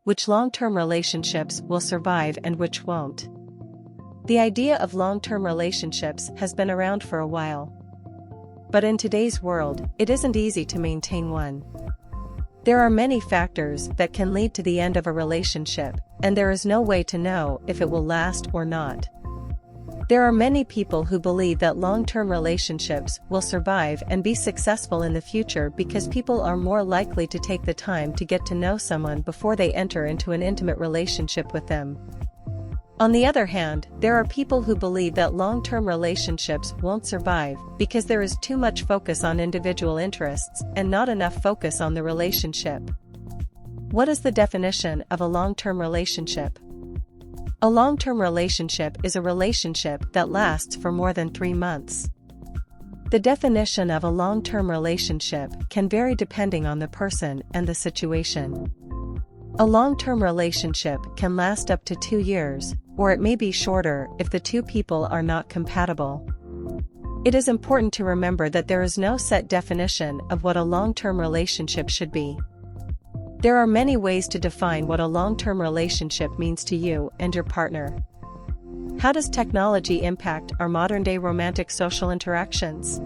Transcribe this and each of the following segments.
which long-term relationships will survive and which won't. The idea of long-term relationships has been around for a while. But in today's world, it isn't easy to maintain one. There are many factors that can lead to the end of a relationship, and there is no way to know if it will last or not. There are many people who believe that long-term relationships will survive and be successful in the future because people are more likely to take the time to get to know someone before they enter into an intimate relationship with them. On the other hand, there are people who believe that long-term relationships won't survive because there is too much focus on individual interests and not enough focus on the relationship. What is the definition of a long-term relationship? A long-term relationship is a relationship that lasts for more than 3 months. The definition of a long-term relationship can vary depending on the person and the situation. A long-term relationship can last up to 2 years, or it may be shorter if the two people are not compatible. It is important to remember that there is no set definition of what a long-term relationship should be. There are many ways to define what a long-term relationship means to you and your partner. How does technology impact our modern-day romantic social interactions?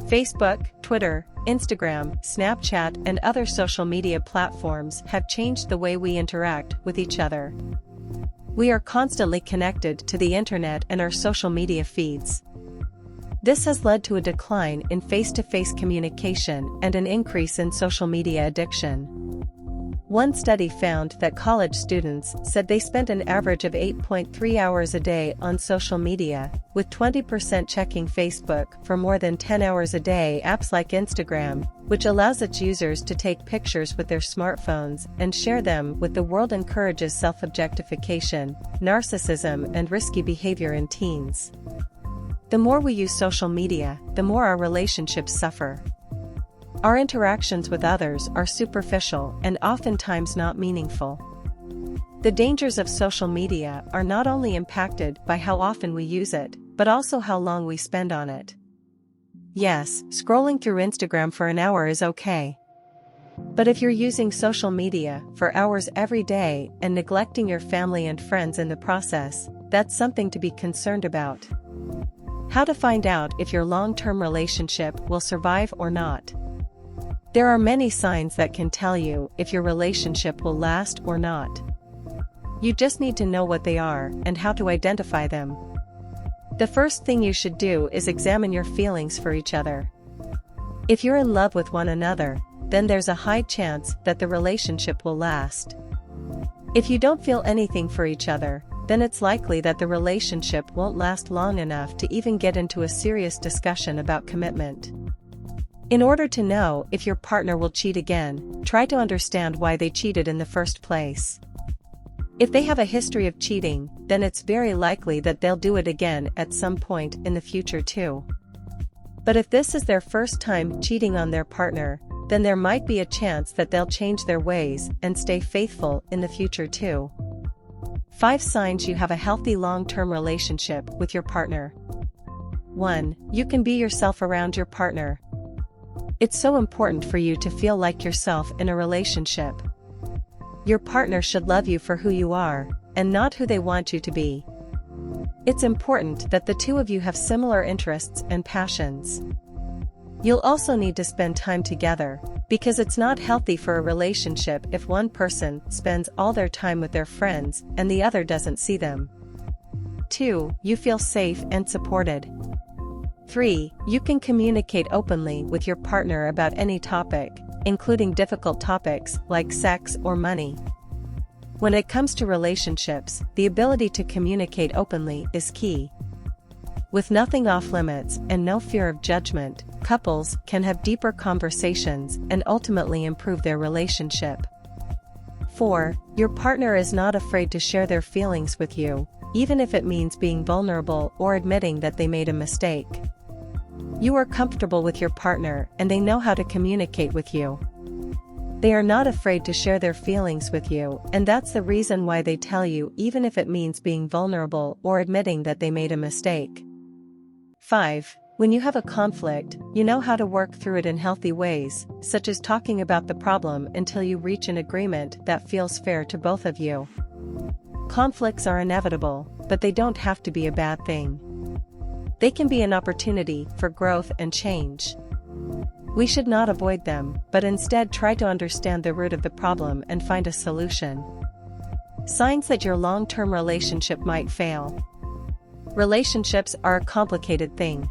Facebook, Twitter, Instagram, Snapchat, and other social media platforms have changed the way we interact with each other. We are constantly connected to the internet and our social media feeds. This has led to a decline in face-to-face communication and an increase in social media addiction. One study found that college students said they spent an average of 8.3 hours a day on social media, with 20% checking Facebook for more than 10 hours a day. Apps like Instagram, which allows its users to take pictures with their smartphones and share them with the world, encourages self-objectification, narcissism, and risky behavior in teens. The more we use social media, the more our relationships suffer. Our interactions with others are superficial and oftentimes not meaningful. The dangers of social media are not only impacted by how often we use it, but also how long we spend on it. Yes, scrolling through Instagram for an hour is okay. But if you're using social media for hours every day and neglecting your family and friends in the process, that's something to be concerned about. How to find out if your long-term relationship will survive or not. There are many signs that can tell you if your relationship will last or not. You just need to know what they are and how to identify them. The first thing you should do is examine your feelings for each other. If you're in love with one another, then there's a high chance that the relationship will last. If you don't feel anything for each other, then it's likely that the relationship won't last long enough to even get into a serious discussion about commitment. In order to know if your partner will cheat again, try to understand why they cheated in the first place. If they have a history of cheating, then it's very likely that they'll do it again at some point in the future too. But if this is their first time cheating on their partner, then there might be a chance that they'll change their ways and stay faithful in the future too. 5 signs you have a healthy long-term relationship with your partner. 1. You can be yourself around your partner. It's so important for you to feel like yourself in a relationship. Your partner should love you for who you are, and not who they want you to be. It's important that the two of you have similar interests and passions. You'll also need to spend time together, because it's not healthy for a relationship if one person spends all their time with their friends and the other doesn't see them. 2. You feel safe and supported. 3. You can communicate openly with your partner about any topic, including difficult topics like sex or money. When it comes to relationships, the ability to communicate openly is key. With nothing off limits and no fear of judgment, couples can have deeper conversations and ultimately improve their relationship. 4. Your partner is not afraid to share their feelings with you, even if it means being vulnerable or admitting that they made a mistake. You are comfortable with your partner and they know how to communicate with you. They are not afraid to share their feelings with you, and that's the reason why they tell you, even if it means being vulnerable or admitting that they made a mistake. 5. When you have a conflict, you know how to work through it in healthy ways, such as talking about the problem until you reach an agreement that feels fair to both of you. Conflicts are inevitable, but they don't have to be a bad thing. They can be an opportunity for growth and change. We should not avoid them, but instead try to understand the root of the problem and find a solution. Signs that your long-term relationship might fail. Relationships are a complicated thing.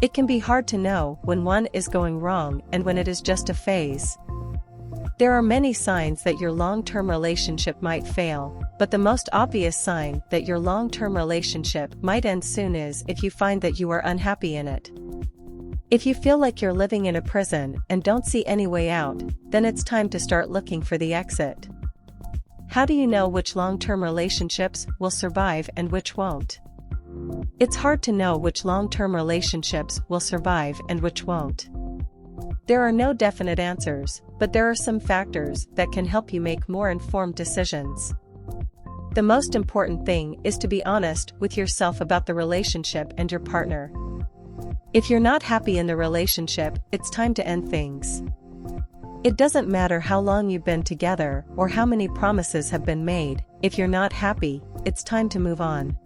It can be hard to know when one is going wrong and when it is just a phase. There are many signs that your long-term relationship might fail, but the most obvious sign that your long-term relationship might end soon is if you find that you are unhappy in it. If you feel like you're living in a prison and don't see any way out, then it's time to start looking for the exit. How do you know which long-term relationships will survive and which won't? It's hard to know which long-term relationships will survive and which won't. There are no definite answers, but there are some factors that can help you make more informed decisions. The most important thing is to be honest with yourself about the relationship and your partner. If you're not happy in the relationship, it's time to end things. It doesn't matter how long you've been together or how many promises have been made. If you're not happy, it's time to move on.